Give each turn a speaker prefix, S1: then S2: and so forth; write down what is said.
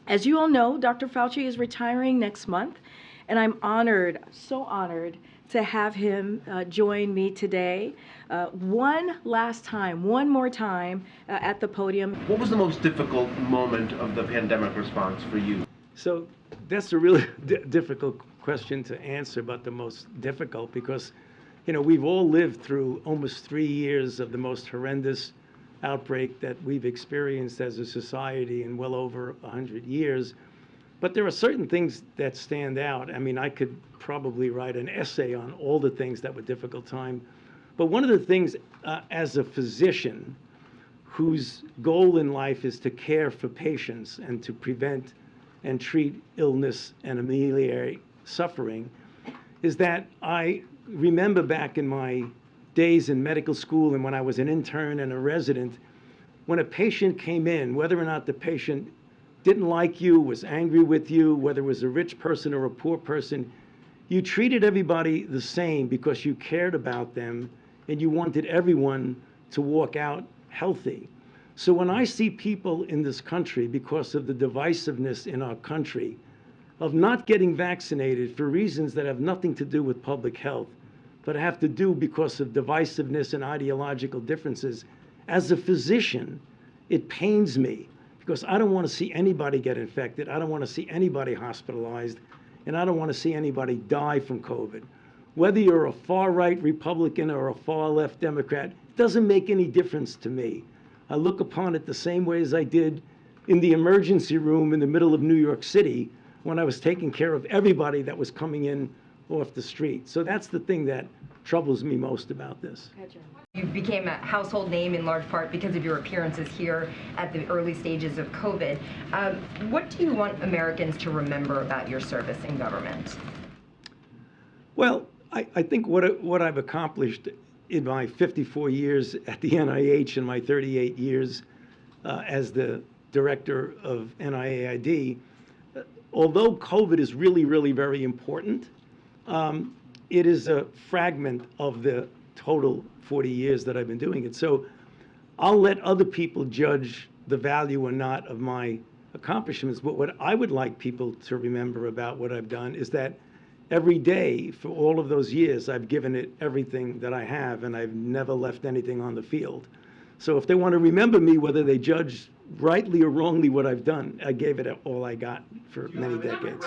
S1: As you all know, Dr. Fauci is retiring next month, and I'm honored, so honored, to have him join me today. One more time at the podium.
S2: What was the most difficult moment of the pandemic response for you?
S3: So that's a really difficult question to answer, but the most difficult because, we've all lived through almost 3 years of the most horrendous outbreak that we've experienced as a society in well over 100 years. But there are certain things that stand out. I mean, I could probably write an essay on all the things that were difficult time. But one of the things, as a physician whose goal in life is to care for patients and to prevent and treat illness and ameliorate suffering, is that I remember back in my days in medical school and when I was an intern and a resident, when a patient came in, whether or not the patient didn't like you, was angry with you, whether it was a rich person or a poor person, you treated everybody the same because you cared about them and you wanted everyone to walk out healthy. So when I see people in this country, because of the divisiveness in our country, of not getting vaccinated for reasons that have nothing to do with public health, but have to do because of divisiveness and ideological differences, as a physician, it pains me because I don't want to see anybody get infected. I don't want to see anybody hospitalized, and I don't want to see anybody die from COVID. Whether you're a far-right Republican or a far-left Democrat, it doesn't make any difference to me. I look upon it the same way as I did in the emergency room in the middle of New York City when I was taking care of everybody that was coming in off the street. So that's the thing that troubles me most about this.
S4: You became a household name in large part because of your appearances here at the early stages of COVID. What do you want Americans to remember about your service in government?
S3: Well, I think what I've accomplished in my 54 years at the NIH and my 38 years as the director of NIAID, although COVID is really, really very important, it is a fragment of the total 40 years that I've been doing it. So I'll let other people judge the value or not of my accomplishments. But what I would like people to remember about what I've done is that every day for all of those years, I've given it everything that I have, and I've never left anything on the field. So if they want to remember me, whether they judge rightly or wrongly what I've done, I gave it all I got for many decades.